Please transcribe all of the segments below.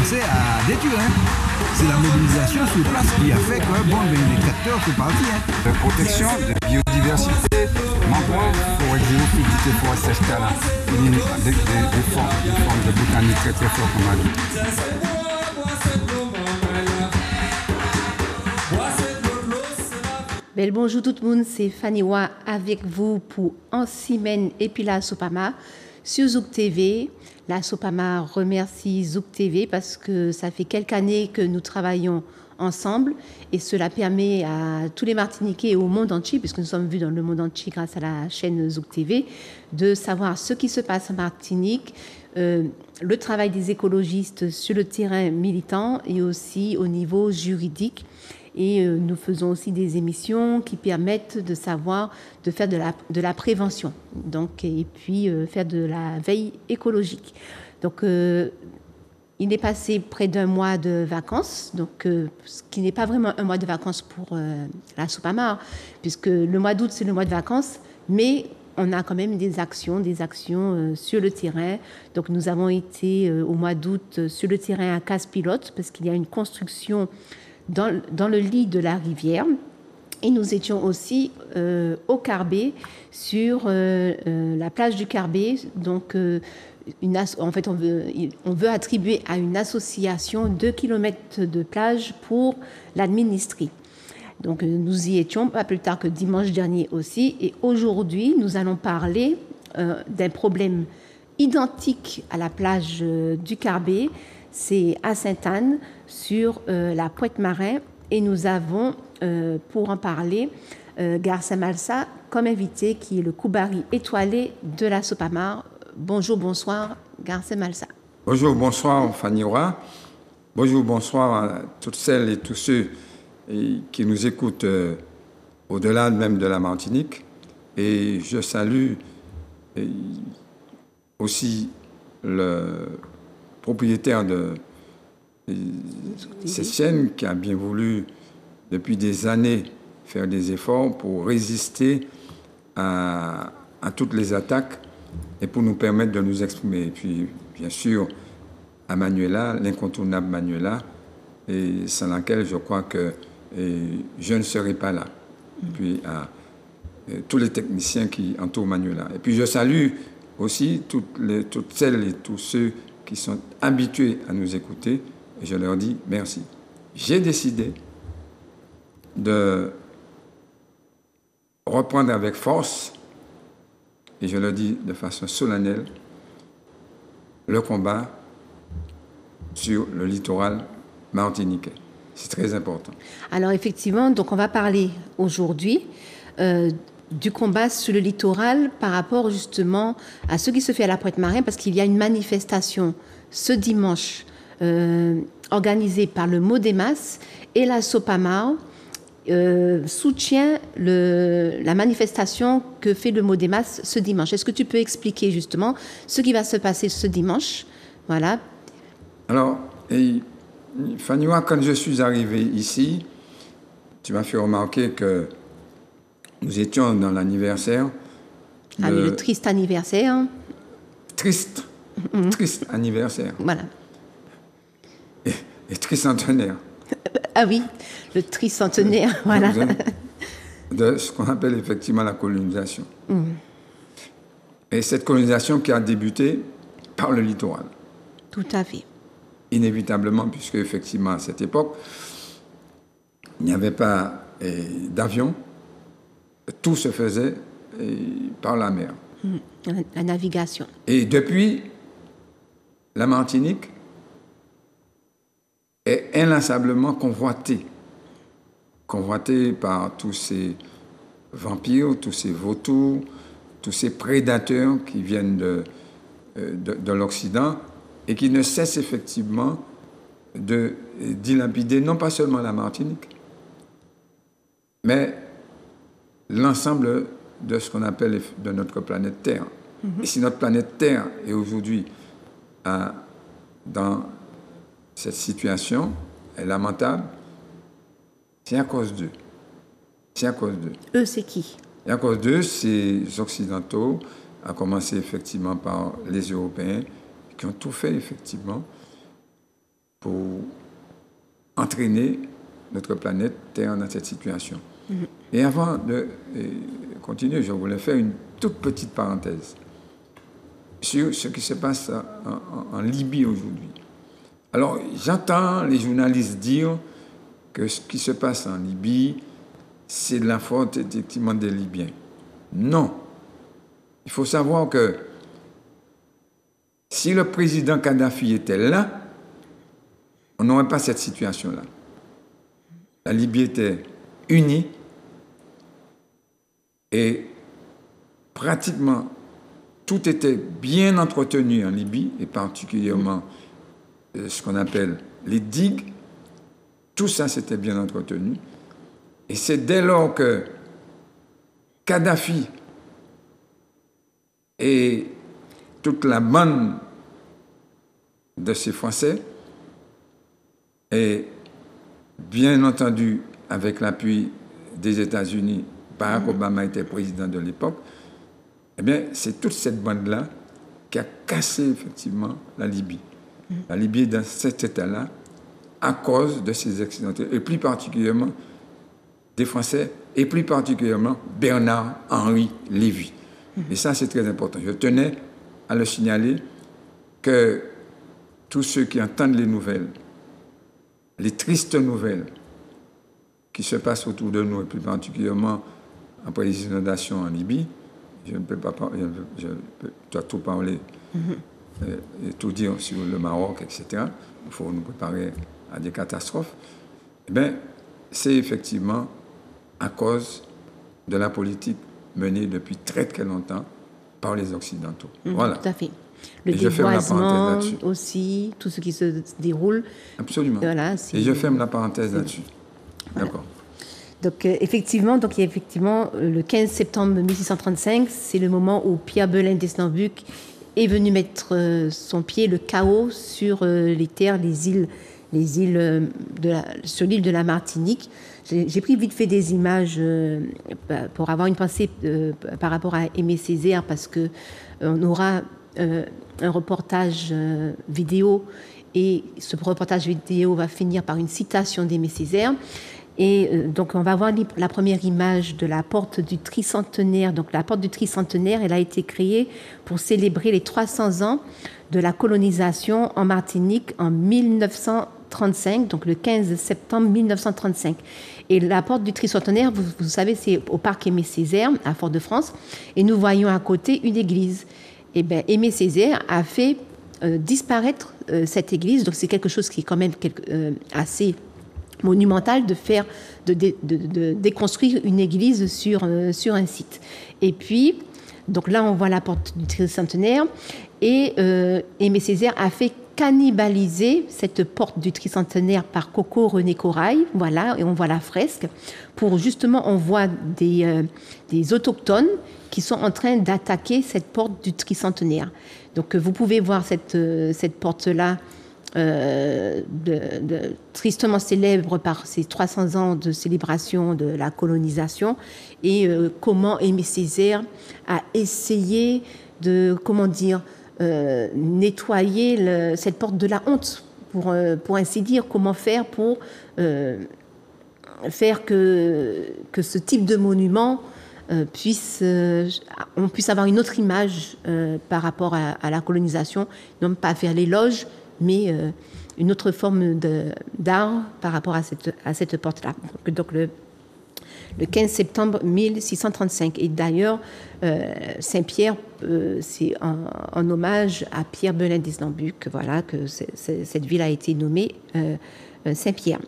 commencé à détruire. Hein. C'est la mobilisation sur place qui a fait que bon, ben, les tracteurs sont partis. Hein. De protection, de biodiversité, mangrove, forêt xérophyte, forêt sèche-cala, des formes de botanique très très fortes comme on a dit. Bel bonjour tout le monde, c'est Fanny Wa avec vous pour En Semaine et puis la Sopama sur Zouk TV. La Sopama remercie Zouk TV parce que ça fait quelques années que nous travaillons ensemble et cela permet à tous les Martiniquais et au monde entier, puisque nous sommes vus dans le monde entier grâce à la chaîne Zouk TV, de savoir ce qui se passe en Martinique, le travail des écologistes sur le terrain militant et aussi au niveau juridique. Et nous faisons aussi des émissions qui permettent de savoir, de faire de la prévention, donc, et puis faire de la veille écologique. Donc, il est passé près d'un mois de vacances, donc, ce qui n'est pas vraiment un mois de vacances pour la Sopama, puisque le mois d'août, c'est le mois de vacances, mais on a quand même des actions sur le terrain. Donc, nous avons été au mois d'août sur le terrain à Casse-Pilote, parce qu'il y a une construction dans le lit de la rivière. Et nous étions aussi au Carbet, sur la plage du Carbet. Donc, en fait, on veut attribuer à une association 2 kilomètres de plage pour l'administrer. Donc, nous y étions pas plus tard que dimanche dernier aussi. Et aujourd'hui, nous allons parler d'un problème identique à la plage du Carbet. C'est à Sainte-Anne, sur la Pointe-Marin. Et nous avons, pour en parler, Garcem Malsa comme invité, qui est le Koubari étoilé de la Sopama. Bonjour, bonsoir, Garcem Malsa. Bonjour, bonsoir, Fanny Wa. Bonjour, bonsoir à toutes celles et tous ceux qui nous écoutent au-delà même de la Martinique. Et je salue aussi le propriétaire de cette chaîne qui a bien voulu, depuis des années, faire des efforts pour résister à toutes les attaques et pour nous permettre de nous exprimer. Et puis, bien sûr, à Manuela, l'incontournable Manuela, et sans laquelle je crois que je ne serais pas là. Et puis, à tous les techniciens qui entourent Manuela. Et puis, je salue aussi toutes celles et tous ceux qui sont habitués à nous écouter, et je leur dis merci. J'ai décidé de reprendre avec force, et je le dis de façon solennelle, le combat sur le littoral martiniquais. C'est très important. Alors effectivement, donc on va parler aujourd'hui du combat sur le littoral par rapport justement à ce qui se fait à la Pointe-Marin, parce qu'il y a une manifestation ce dimanche organisée par le Modemas, et la Sopama soutient la manifestation que fait le Modemas ce dimanche. Est-ce que tu peux expliquer justement ce qui va se passer ce dimanche? Voilà. Alors, Fanny Wa, quand je suis arrivé ici, tu m'as fait remarquer que nous étions dans l'anniversaire. Le triste anniversaire. Triste anniversaire. Voilà. Et tricentenaire. Ah oui, le tricentenaire, voilà. De ce qu'on appelle effectivement la colonisation. Et cette colonisation qui a débuté par le littoral. Tout à fait. Inévitablement, puisque effectivement à cette époque, il n'y avait pas d'avion. Tout se faisait par la mer. La navigation. Et depuis, la Martinique est inlassablement convoitée par tous ces vampires, tous ces vautours, tous ces prédateurs qui viennent de l'Occident et qui ne cessent effectivement de dilapider non pas seulement la Martinique, mais l'ensemble de ce qu'on appelle de notre planète Terre. Et si notre planète Terre est aujourd'hui dans cette situation est lamentable, c'est à cause d'eux. C'est à cause d'eux. Eux, c'est qui? Et à cause d'eux, ces Occidentaux, à commencer effectivement par les Européens, qui ont tout fait effectivement pour entraîner notre planète Terre dans cette situation. Et avant de continuer, je voulais faire une toute petite parenthèse sur ce qui se passe en Libye aujourd'hui. Alors, j'entends les journalistes dire que ce qui se passe en Libye, c'est de la faute effectivement des Libyens. Non. Il faut savoir que si le président Kadhafi était là, on n'aurait pas cette situation-là. La Libye était unie et pratiquement tout était bien entretenu en Libye, et particulièrement ce qu'on appelle les digues. Tout ça, c'était bien entretenu. Et c'est dès lors que Kadhafi et toute la bande de ces Français, et bien entendu avec l'appui des États-Unis, Barack Obama était président de l'époque, eh bien, c'est toute cette bande-là qui a cassé effectivement la Libye. La Libye est dans cet état-là à cause de ces accidents, et plus particulièrement des Français, et plus particulièrement Bernard-Henri Lévy. Et ça, c'est très important. Je tenais à le signaler que tous ceux qui entendent les nouvelles, les tristes nouvelles qui se passent autour de nous, et plus particulièrement après les inondations en Libye, je ne peux pas parler, je dois tout parler et tout dire sur le Maroc, etc. Il faut nous préparer à des catastrophes. Eh bien, c'est effectivement à cause de la politique menée depuis très très longtemps par les Occidentaux. Voilà. Tout à fait. Le déboisement aussi, tout ce qui se déroule. Absolument. Voilà, et je ferme la parenthèse là-dessus. Voilà. D'accord. Donc, effectivement, le 15 septembre 1635, c'est le moment où Pierre Belin d'Esnambuc est venu mettre son pied, le chaos, sur les terres, sur l'île de la Martinique. J'ai pris vite fait des images pour avoir une pensée par rapport à Aimé Césaire, parce qu'on aura un reportage vidéo, et ce reportage vidéo va finir par une citation d'Aimé Césaire. Et donc, on va voir la première image de la porte du tricentenaire. Donc, la porte du tricentenaire, elle a été créée pour célébrer les 300 ans de la colonisation en Martinique en 1935, donc le 15 septembre 1935. Et la porte du tricentenaire, vous savez, c'est au parc Aimé Césaire, à Fort-de-France. Et nous voyons à côté une église. Et bien, Aimé Césaire a fait disparaître cette église. Donc, c'est quelque chose qui est quand même assez monumental de déconstruire une église sur un site. Et puis, donc là, on voit la porte du tricentenaire, et Aimé Césaire a fait cannibaliser cette porte du tricentenaire par Coco René Corail, voilà, et on voit la fresque, pour justement, on voit des autochtones qui sont en train d'attaquer cette porte du tricentenaire. Donc, vous pouvez voir cette porte-là, tristement célèbre par ses 300 ans de célébration de la colonisation, et comment Aimé Césaire a essayé de, nettoyer cette porte de la honte, pour ainsi dire. Comment faire pour faire que ce type de monument on puisse avoir une autre image par rapport à la colonisation, non pas faire l'éloge, mais une autre forme d'art par rapport à cette porte-là. Donc le 15 septembre 1635. Et d'ailleurs, Saint-Pierre, c'est en hommage à Pierre Belin d'Esnambuc, voilà, que cette ville a été nommée Saint-Pierre.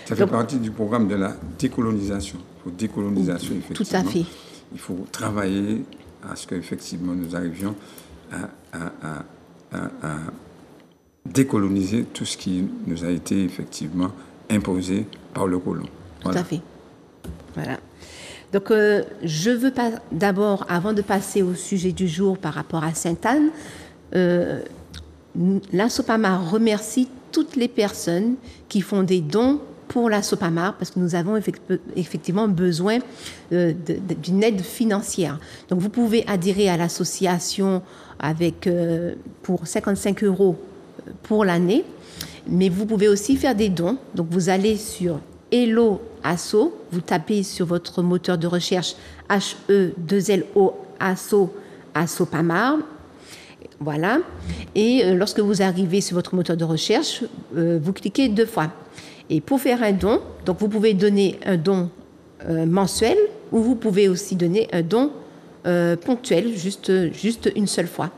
Ça fait partie du programme de la décolonisation. Pour décolonisation, effectivement. Tout à fait. Il faut travailler à ce qu'effectivement nous arrivions à décoloniser tout ce qui nous a été effectivement imposé par le colon. Voilà. Tout à fait. Voilà. Donc, je veux pas d'abord, avant de passer au sujet du jour par rapport à Sainte-Anne, la SOPAMAR remercie toutes les personnes qui font des dons pour la SOPAMAR, parce que nous avons effectivement besoin d'une aide financière. Donc, vous pouvez adhérer à l'association pour 55 € pour l'année. mais vous pouvez aussi faire des dons. Donc vous allez sur Hello Asso, vous tapez sur votre moteur de recherche HE2LO Asso, Assopamar. Voilà. Et lorsque vous arrivez sur votre moteur de recherche, vous cliquez 2 fois. Et pour faire un don, donc vous pouvez donner un don mensuel ou vous pouvez aussi donner un don ponctuel, juste une seule fois.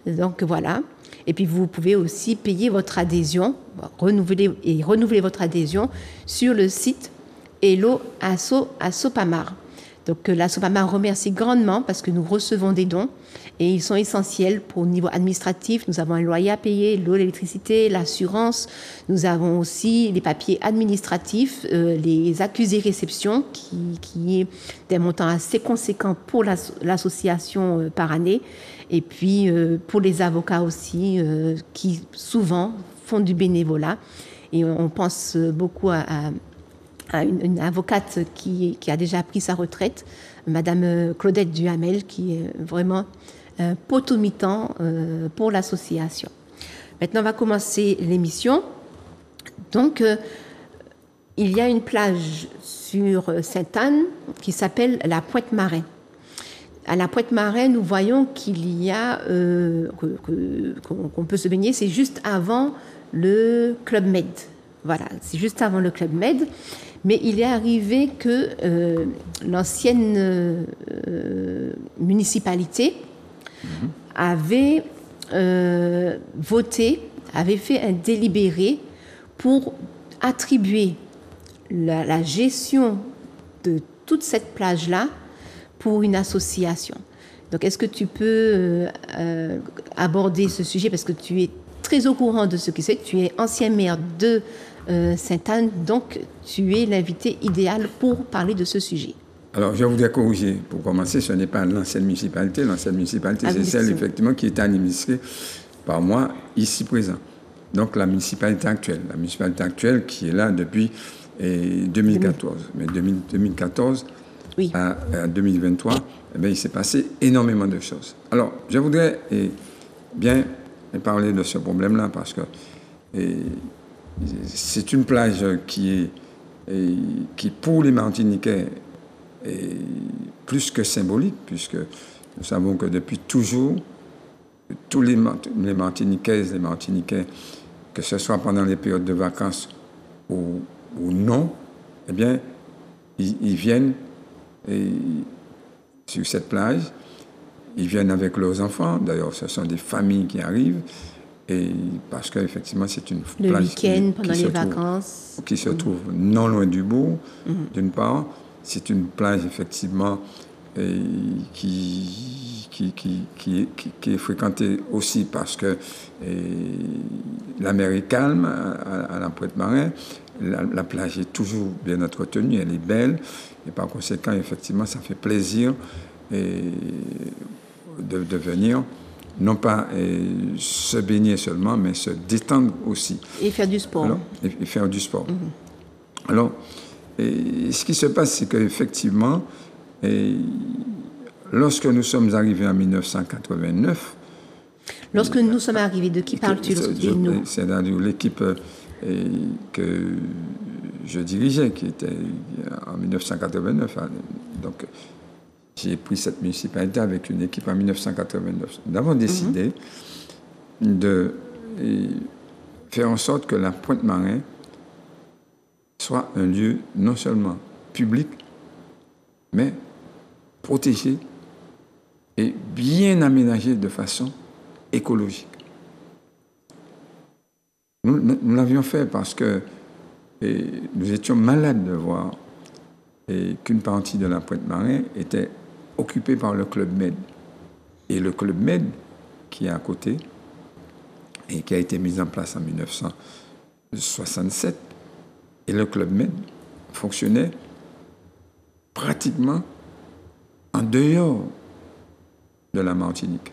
Donc voilà. Et puis vous pouvez aussi payer votre adhésion, renouveler votre adhésion sur le site Hello Asso Assopamar. Donc l'Assopamar remercie grandement parce que nous recevons des dons et ils sont essentiels pour le niveau administratif. Nous avons un loyer à payer, l'eau, l'électricité, l'assurance. Nous avons aussi les papiers administratifs, les accusés-réceptions qui est d'un montant assez conséquent pour l'association par année. Et puis pour les avocats aussi qui souvent font du bénévolat. Et on pense beaucoup à une avocate qui a déjà pris sa retraite, Madame Claudette Duhamel, qui est vraiment un potomitan pour l'association. Maintenant, on va commencer l'émission. Donc, il y a une plage sur Sainte-Anne qui s'appelle la Pointe-Marin. À la Pointe-Marin, nous voyons qu'il y a qu'on peut se baigner. C'est juste avant le Club Med. Voilà, c'est juste avant le Club Med. Mais il est arrivé que l'ancienne municipalité avait voté, avait fait un délibéré pour attribuer la gestion de toute cette plage-là pour une association. Donc, est-ce que tu peux aborder ce sujet parce que tu es très au courant de ce que c'est. Tu es ancien maire de Sainte-Anne, donc tu es l'invité idéal pour parler de ce sujet. Alors, je voudrais corriger. Pour commencer, ce n'est pas l'ancienne municipalité. L'ancienne municipalité, c'est celle, effectivement, qui est administrée par moi, ici présent. Donc, la municipalité actuelle. La municipalité actuelle qui est là depuis 2014. Mais 2014 oui. à 2023, eh bien, il s'est passé énormément de choses. Alors, je voudrais bien parler de ce problème-là parce que c'est une plage qui pour les Martiniquais, est plus que symbolique, puisque nous savons que depuis toujours, tous les Martiniquaises, les Martiniquais, que ce soit pendant les périodes de vacances ou non, eh bien, ils viennent sur cette plage, ils viennent avec leurs enfants. D'ailleurs, ce sont des familles qui arrivent. Et parce qu'effectivement, c'est une le plage week-end, pendant les vacances. Qui se trouve non loin du bourg, d'une part. C'est une plage, effectivement, qui est fréquentée aussi parce que la mer est calme à la Pointe-Marin. La plage est toujours bien entretenue, elle est belle. Et par conséquent, effectivement, ça fait plaisir de venir. Non pas se baigner seulement, mais se détendre aussi. Et faire du sport. Alors, et faire du sport. Alors, ce qui se passe, c'est qu'effectivement, lorsque nous sommes arrivés en 1989... Lorsque nous sommes arrivés, de qui parles-tu? C'est-à-dire l'équipe que je dirigeais, qui était en 1989. Donc, j'ai pris cette municipalité avec une équipe en 1989. Nous avons décidé de faire en sorte que la Pointe-Marin soit un lieu non seulement public, mais protégé et bien aménagé de façon écologique. Nous l'avions fait parce que nous étions malades de voir qu'une partie de la Pointe-Marin était occupé par le Club Med. Et le Club Med, qui est à côté, et qui a été mis en place en 1967, et le Club Med fonctionnait pratiquement en dehors de la Martinique.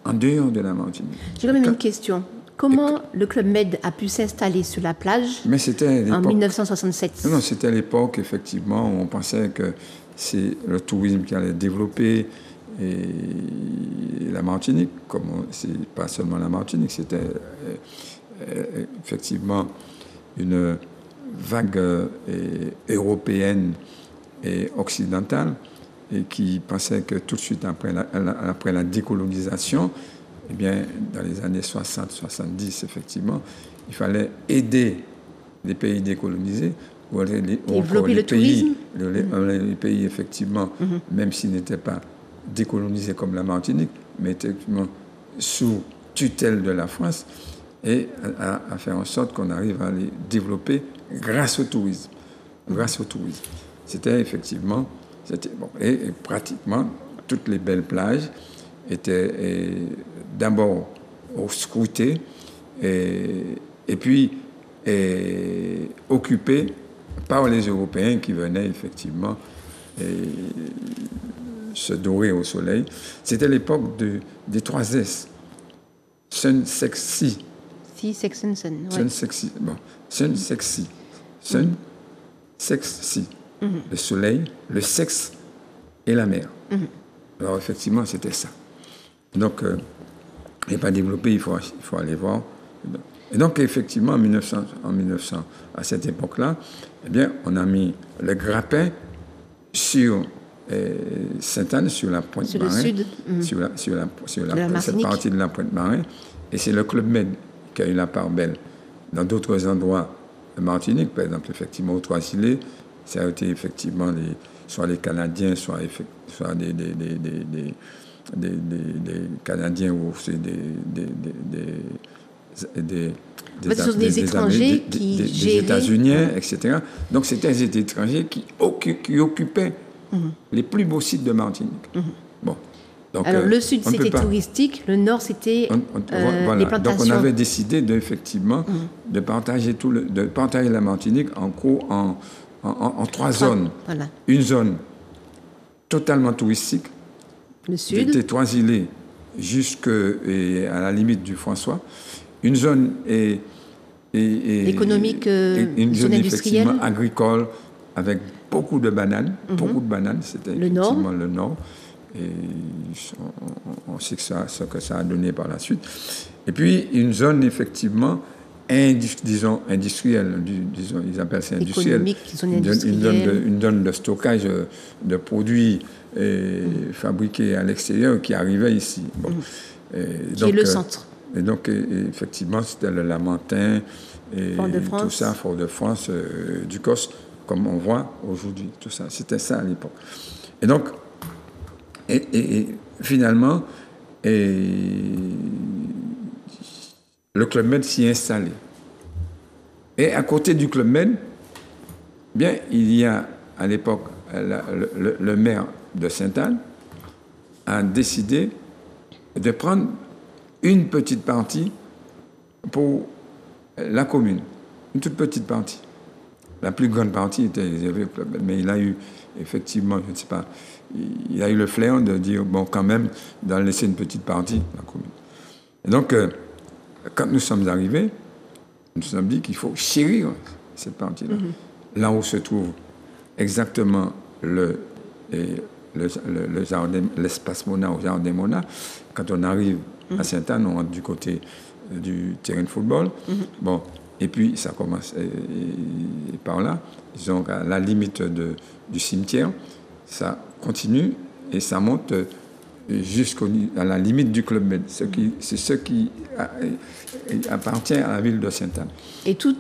En dehors de la Martinique. J'ai même une question. Comment le Club Med a pu s'installer sur la plage en 1967? Non, c'était à l'époque, effectivement, où on pensait que c'est le tourisme qui allait développer et la Martinique, c'est pas seulement la Martinique, c'était effectivement une vague européenne et occidentale, et qui pensait que tout de suite après la décolonisation, eh bien, dans les années 60-70, effectivement, il fallait aider les pays décolonisés, ou encore les pays, les pays, effectivement, même s'ils n'étaient pas décolonisés comme la Martinique, mais effectivement sous tutelle de la France, et à faire en sorte qu'on arrive à les développer grâce au tourisme. Grâce au tourisme. C'était effectivement... Bon, et pratiquement toutes les belles plages étaient d'abord scrutées et puis occupées par les Européens qui venaient effectivement se dorer au soleil. C'était l'époque des 3 S. Sun, Sexy. Sex and Sun. Ouais. Sun, Sexy. Bon. Sun, Sexy. Sun, Sexy. Le soleil, le sexe et la mer. Alors effectivement, c'était ça. Donc, il n'est pas développé, il faut aller voir. Et donc, effectivement, en 1900, à cette époque-là, eh bien, on a mis le grappin sur Sainte-Anne, sur la Pointe-Marin, sur cette partie de la Pointe-Marin. Et c'est le Club Med qui a eu la part belle. Dans d'autres endroits de Martinique, par exemple, effectivement, aux Trois-Îlets, ça a été effectivement soit les Canadiens, soit des Canadiens ou c'est des étrangers qui géraient. Des États-Unis, etc. Donc c'était des étrangers qui occupaient les plus beaux sites de Martinique. Bon. Donc, alors le sud c'était touristique, le nord c'était voilà. les plantations. Donc on avait décidé effectivement de partager la Martinique en 3 zones. Voilà. Une zone totalement touristique, le sud, des Trois-Îlets jusqu'à la limite du François. Une zone économique, une zone industrielle, effectivement agricole avec beaucoup de bananes. Beaucoup de bananes, c'était effectivement le nord. Et on sait ce que ça a donné par la suite. Et puis une zone effectivement industrielle, ils appellent ça industriel, une zone de stockage de produits fabriqués à l'extérieur qui arrivaient ici. Bon. Qui est le centre. Et donc, effectivement, c'était le Lamentin, et Fort-de-France. Tout ça, Fort-de-France, Ducos, comme on voit aujourd'hui, tout ça. C'était ça à l'époque. Et donc, finalement, le Club Med s'y est installé. Et à côté du Club Med, bien, il y a à l'époque le maire de Sainte-Anne a décidé de prendre une petite partie pour la commune, une toute petite partie. La plus grande partie était réservée au Club Med, mais il a eu effectivement, je ne sais pas, il a eu le flair de dire, bon, quand même, d'en laisser une petite partie à la commune. Et donc, quand nous sommes arrivés, nous nous sommes dit qu'il faut chérir cette partie-là. Là où se trouve exactement l'espace Mona au Jardin Mona, quand on arrive à Sainte-Anne, on rentre du côté du terrain de football. Bon, et puis ça commence et par là, disons à la limite du cimetière, ça continue et ça monte jusqu'à la limite du Club Med. C'est ce qui appartient à la ville de Sainte-Anne. Et tout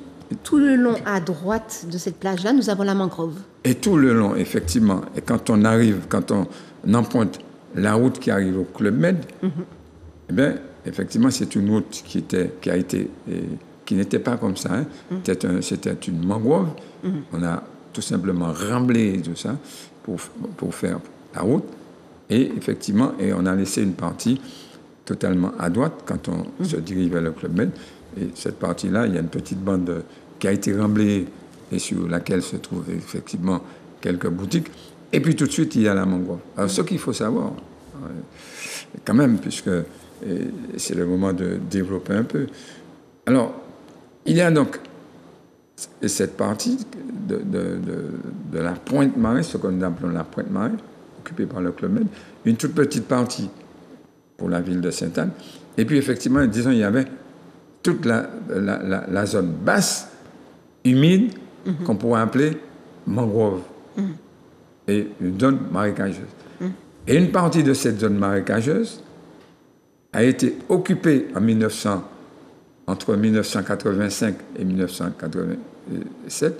le long à droite de cette plage-là, nous avons la mangrove. Et tout le long, effectivement. Et quand on emprunte la route qui arrive au Club Med, eh bien, effectivement, c'est une route qui n'était pas comme ça. C'était une mangrove. On a tout simplement remblé tout ça pour faire la route. Et effectivement, on a laissé une partie totalement à droite quand on se dirige vers le Club Med. Et cette partie-là, il y a une petite bande qui a été remblée et sur laquelle se trouvent effectivement quelques boutiques. Et puis tout de suite, il y a la mangrove. Alors, ce qu'il faut savoir, quand même, puisque c'est le moment de développer un peu. Alors, il y a donc cette partie de la Pointe-Marin, ce que nous appelons la Pointe-Marin, occupée par le Club Med, une toute petite partie pour la ville de Sainte-Anne. Et puis, effectivement, disons, il y avait toute la zone basse, humide, qu'on pourrait appeler mangrove, et une zone marécageuse. Et une partie de cette zone marécageuse a été occupée entre 1985 et 1987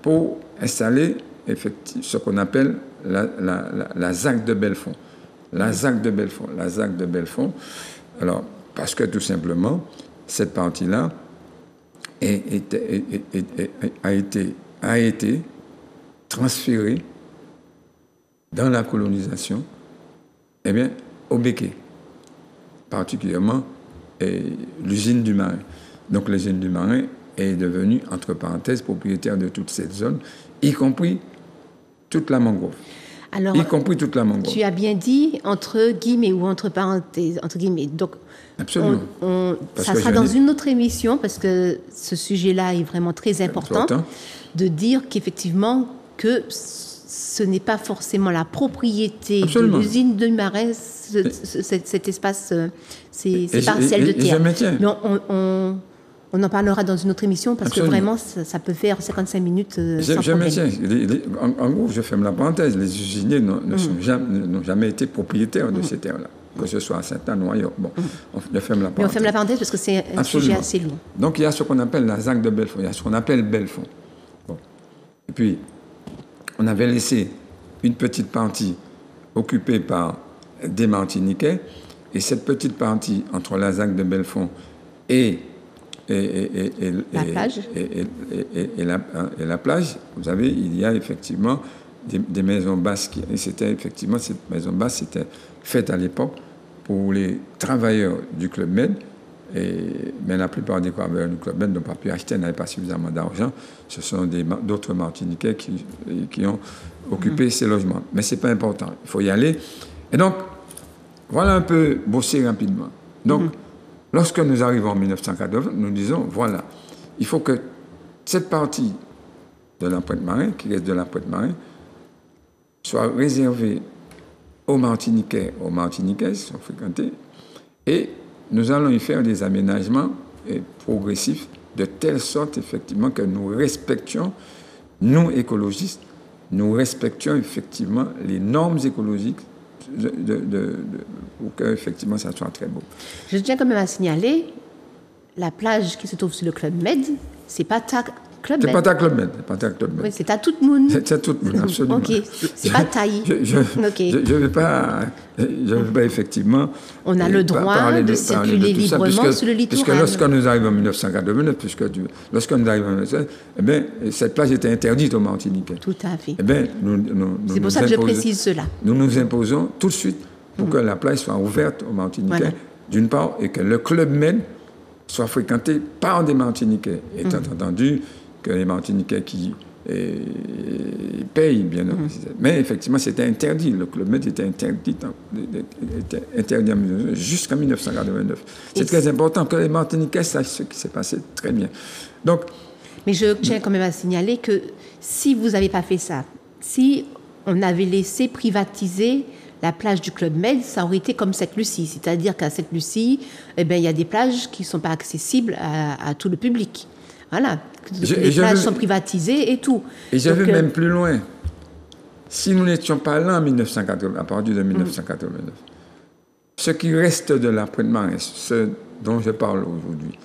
pour installer ce qu'on appelle la ZAC de Belfond. La ZAC de Belfond, alors, parce que tout simplement, cette partie-là a été transférée dans la colonisation, au Béquet, particulièrement l'usine du Marin. Donc l'usine du Marin est devenue, entre parenthèses, propriétaire de toute cette zone, y compris toute la mangrove. Alors, y compris toute la mangrove. Tu as bien dit entre guillemets ou entre parenthèses, entre guillemets. Donc, absolument. Ça sera dans une autre émission, parce que ce sujet-là est vraiment très important, de dire qu'effectivement, que ce n'est pas forcément la propriété de l'usine de Marin, cet espace, ces parcelles de terre. Mais on en parlera dans une autre émission, parce que vraiment, ça peut faire 55 minutes sans problème. Je maintiens. En gros, je ferme la parenthèse. Les usiniers n'ont jamais été propriétaires de ces terres-là, que ce soit à Sainte-Anne ou ailleurs. Bon, je ferme la parenthèse. Mais on ferme la parenthèse parce que c'est un sujet assez lourd. Donc, il y a ce qu'on appelle la ZAC de Belfond. Il y a ce qu'on appelle Belfond. Bon. Et puis, on avait laissé une petite partie occupée par des Martiniquais, et cette petite partie entre la ZAC de Belfond et la plage, vous savez, il y a effectivement des maisons basses. Cette maison basse était faite à l'époque pour les travailleurs du Club Med, mais la plupart des travailleurs du Club Med n'ont pas pu acheter, n'avaient pas suffisamment d'argent. Ce sont d'autres Martiniquais qui ont occupé ces logements. Mais ce n'est pas important, il faut y aller. Et donc, voilà un peu bosser rapidement. Donc, lorsque nous arrivons en 1980, nous disons, voilà, il faut que cette partie de la Pointe-Marin, qui reste de la Pointe-Marin, soit réservée aux Martiniquais, aux Martiniquaises qui sont fréquentés, et nous allons y faire des aménagements progressifs, de telle sorte, effectivement, que nous respections, nous, écologistes, nous respections, effectivement, les normes écologiques pour que, effectivement, ça soit très beau. Je tiens quand même à signaler, la plage qui se trouve sur le Club Med, c'est pas ta Club Med. C'est pas ta Club Med. Oui, c'est à tout le monde. C'est à tout le monde, absolument. Ok, c'est pas taille. Je ne vais pas, effectivement. On a le droit de circuler librement sur le littoral. Puisque lorsque nous arrivons en 1989, lorsque nous arrivons en 1989, cette plage était interdite aux Martiniquais. Tout à fait. C'est pour ça que je précise cela. Nous nous imposons tout de suite pour que la plage soit ouverte aux Martiniquais, d'une part, et que le Club Med soit fréquenté par des Martiniquais, étant entendu que les Martiniquais qui payent, bien entendu. Mais effectivement, c'était interdit. Le Club Med était interdit jusqu'en 1989. C'est très important que les Martiniquais sachent ce qui s'est passé très bien. Donc, mais je tiens quand même à signaler que si vous n'avez pas fait ça, si on avait laissé privatiser la plage du Club Med, ça aurait été comme Sainte-Lucie. C'est-à-dire qu'à Sainte-Lucie, il y a des plages qui ne sont pas accessibles à tout le public. Voilà. Les plages sont privatisées et tout. Et je vais même plus loin. Si nous n'étions pas là en 1980, à partir de 1989, ce qui reste de la Pointe-Marin, ce dont je parle aujourd'hui,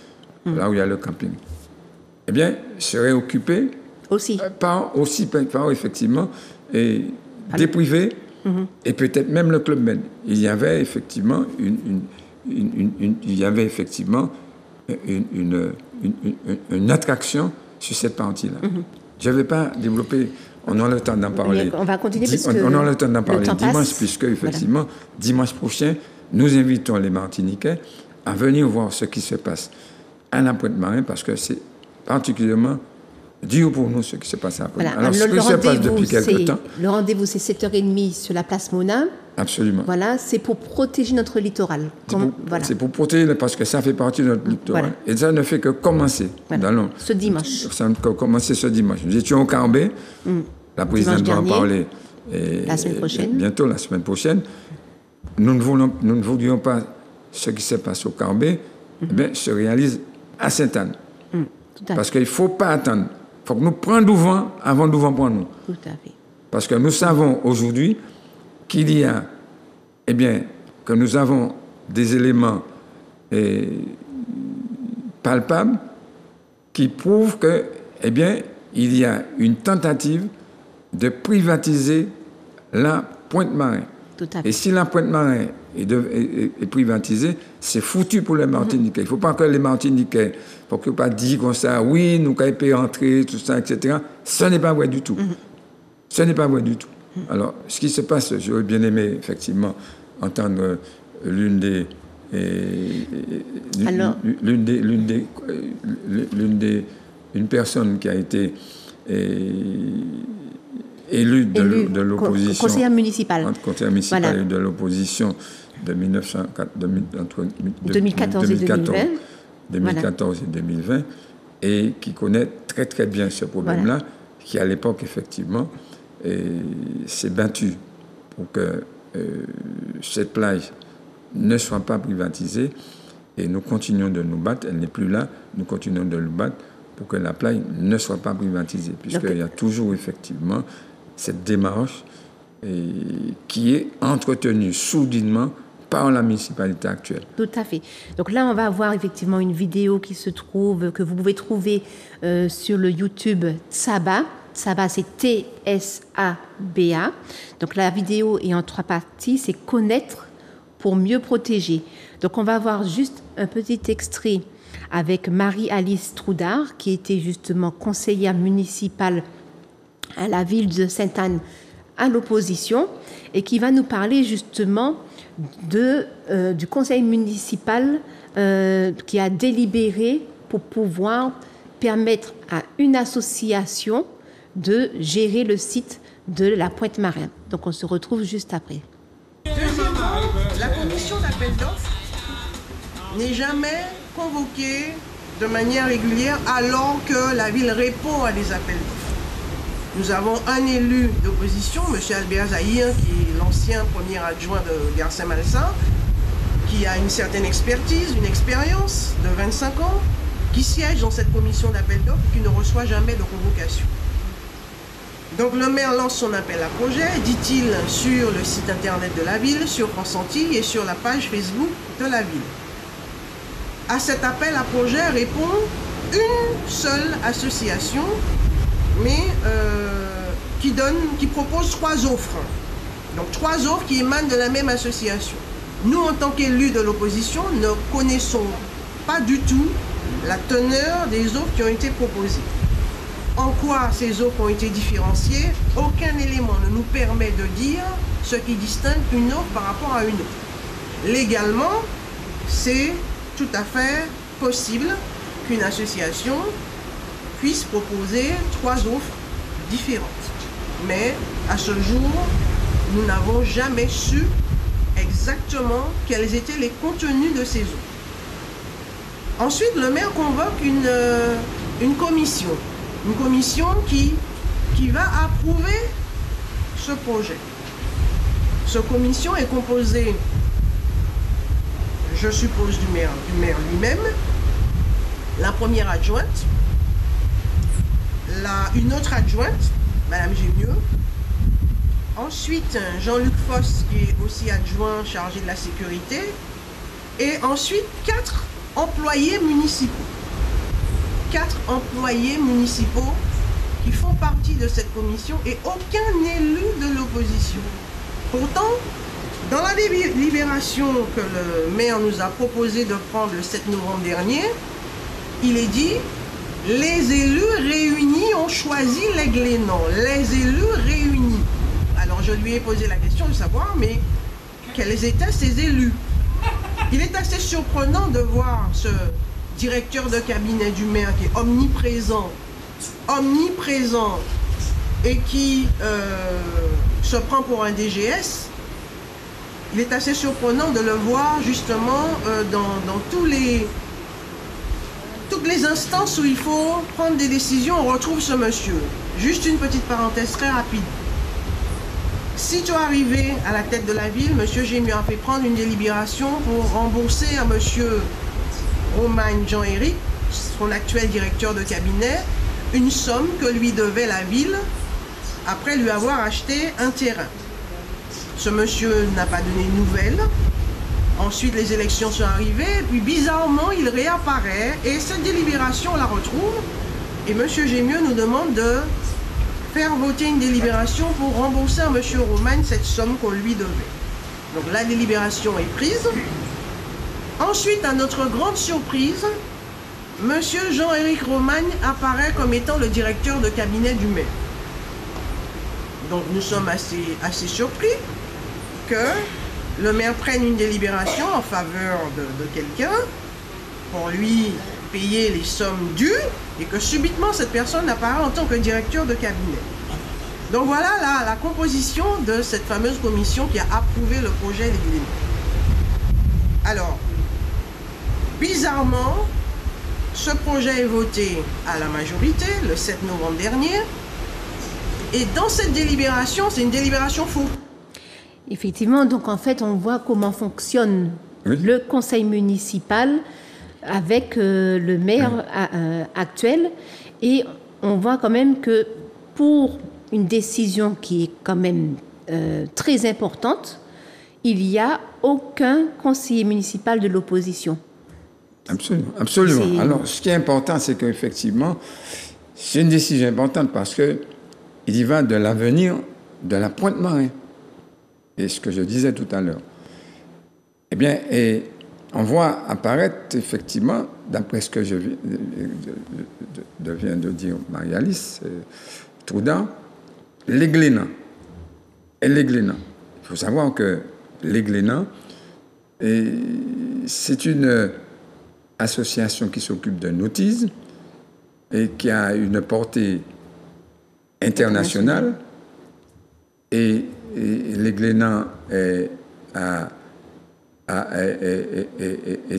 là où il y a le camping, serait occupé par effectivement, des privés, et peut-être même le Club Med. Il y avait effectivement une attraction sur cette partie-là. Je ne vais pas développer, on aura le temps d'en parler. On va continuer on aura le temps d'en parler dimanche, puisque effectivement, dimanche prochain, nous invitons les Martiniquais à venir voir ce qui se passe à la Pointe-Marin, parce que c'est particulièrement dur pour nous ce qui se passe à la Pointe-Marin. Alors, ce qui se passe depuis quelque temps. Le rendez-vous, c'est 7h30 sur la place Mona. Absolument. Voilà, c'est pour protéger notre littoral. C'est pour protéger, parce que ça fait partie de notre littoral. Voilà. Et ça ne fait que commencer. Ce dimanche. Ça ne fait que commencer ce dimanche. Nous étions au Carbet. La présidente va en parler. La semaine prochaine. Bientôt, la semaine prochaine. Nous ne voulions pas ce qui se passe au Carbet eh bien, se réalise à Sainte-Anne. Tout à Parce qu'il ne faut pas attendre. Il faut que nous prenions du vent avant du vent pour nous. Tout à fait. Parce que nous savons aujourd'hui qu'il y a, eh bien, que nous avons des éléments palpables qui prouvent que, eh bien, il y a une tentative de privatiser la Pointe-Marin. Tout à fait. Et si la Pointe-Marin est privatisée, c'est foutu pour les Martiniquais. Il ne faut pas que les Martiniquais, il ne faut pas dire comme ça, oui, nous avons pu rentrer, tout ça, etc. Ce n'est pas vrai du tout. Ce n'est pas vrai du tout. Alors, ce qui se passe, j'aurais bien aimé, effectivement, entendre une personne qui a été élue de l'opposition. Conseillère municipale. Conseillère municipale Voilà. de l'opposition de 2014 et 2020. 2014 et 2020, et qui connaît très très bien ce problème-là, qui à l'époque, effectivement, s'est battu pour que cette plage ne soit pas privatisée, et nous continuons de nous battre. Elle n'est plus là, nous continuons de nous battre pour que la plage ne soit pas privatisée, puisqu'il y a toujours effectivement cette démarche qui est entretenue soudainement par la municipalité actuelle. Tout à fait. Donc là, on va avoir effectivement une vidéo que vous pouvez trouver sur le YouTube Tsaba. Tsaba, c'est T-S-A-B-A. Donc la vidéo est en 3 parties, c'est connaître pour mieux protéger. Donc on va avoir juste un petit extrait avec Marie-Alice Troudard, qui était justement conseillère municipale à la ville de Sainte-Anne à l'opposition, et qui va nous parler justement du conseil municipal qui a délibéré pour pouvoir permettre à une association de gérer le site de la Pointe-Marin. Donc on se retrouve juste après. Deuxièmement, la commission d'appel d'offres n'est jamais convoquée de manière régulière alors que la ville répond à des appels d'offres. Nous avons un élu d'opposition, M. Albert Zahir, qui est l'ancien premier adjoint de Gare Saint-Malçin, qui a une certaine expertise, une expérience de 25 ans, qui siège dans cette commission d'appel d'offres et qui ne reçoit jamais de convocation. Donc le maire lance son appel à projet, dit-il, sur le site internet de la ville, sur France Antilles et sur la page Facebook de la ville. À cet appel à projet répond une seule association, mais qui propose 3 offres. Donc 3 offres qui émanent de la même association. Nous, en tant qu'élus de l'opposition, ne connaissons pas du tout la teneur des offres qui ont été proposées. En quoi ces offres ont été différenciées, aucun élément ne nous permet de dire ce qui distingue une offre par rapport à une autre. Légalement, c'est tout à fait possible qu'une association puisse proposer 3 offres différentes. Mais à ce jour, nous n'avons jamais su exactement quels étaient les contenus de ces offres. Ensuite, le maire convoque une commission. Une commission qui va approuver ce projet. Cette commission est composée, je suppose, du maire lui-même, la première adjointe, une autre adjointe, Madame Gémieux, ensuite Jean-Luc Foss, qui est aussi adjoint chargé de la sécurité, et ensuite 4 employés municipaux. 4 employés municipaux qui font partie de cette commission et aucun élu de l'opposition. Pourtant, dans la délibération que le maire nous a proposé de prendre le 7 novembre dernier, il est dit « Les élus réunis ont choisi les Glénans. Les élus réunis. » Alors je lui ai posé la question de savoir, mais quels étaient ces élus? Il est assez surprenant de voir ce directeur de cabinet du maire qui est omniprésent et qui se prend pour un DGS. Il est assez surprenant de le voir justement dans toutes les instances où il faut prendre des décisions, on retrouve ce monsieur. Juste une petite parenthèse très rapide. Sitôt arrivé à la tête de la ville, M. Gémieux a fait prendre une délibération pour rembourser à M. Romagne Jean-Éric, son actuel directeur de cabinet, une somme que lui devait la ville après lui avoir acheté un terrain. Ce monsieur n'a pas donné de nouvelles. Ensuite, les élections sont arrivées, et puis bizarrement, il réapparaît, et cette délibération, on la retrouve, et M. Gémieux nous demande de faire voter une délibération pour rembourser à M. Romagne cette somme qu'on lui devait. Donc la délibération est prise. Ensuite, à notre grande surprise, M. Jean-Éric Romagne apparaît comme étant le directeur de cabinet du maire. Donc nous sommes assez surpris que le maire prenne une délibération en faveur de quelqu'un pour lui payer les sommes dues et que subitement cette personne apparaît en tant que directeur de cabinet. Donc voilà la composition de cette fameuse commission qui a approuvé le projet des Glénans. Alors, bizarrement, ce projet est voté à la majorité le 7 novembre dernier. Et dans cette délibération, c'est une délibération faux. Effectivement, donc en fait, on voit comment fonctionne le conseil municipal avec le maire actuel. Et on voit quand même que pour une décision qui est quand même très importante, il n'y a aucun conseiller municipal de l'opposition. Absolument, absolument. Alors, ce qui est important, c'est qu'effectivement, c'est une décision importante parce que il y va de l'avenir de la Pointe-Marin. Et ce que je disais tout à l'heure. Eh bien, et on voit apparaître, effectivement, d'après ce que je viens de dire Marie-Alice Trouda, les Glénans. Et les Glénans. Il faut savoir que les Glénans, c'est une association qui s'occupe d'un autisme et qui a une portée internationale. Et les Glénans est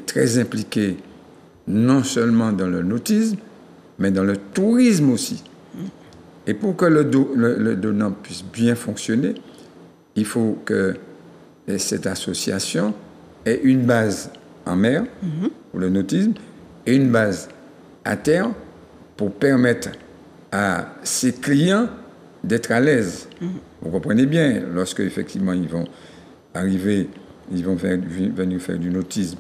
très impliqué non seulement dans le nautisme, mais dans le tourisme aussi. Et pour que le donnant puisse bien fonctionner, il faut que cette association ait une base en mer pour le nautisme et une base à terre pour permettre à ses clients d'être à l'aise. Vous comprenez bien, lorsque effectivement ils vont arriver, ils vont venir faire du nautisme,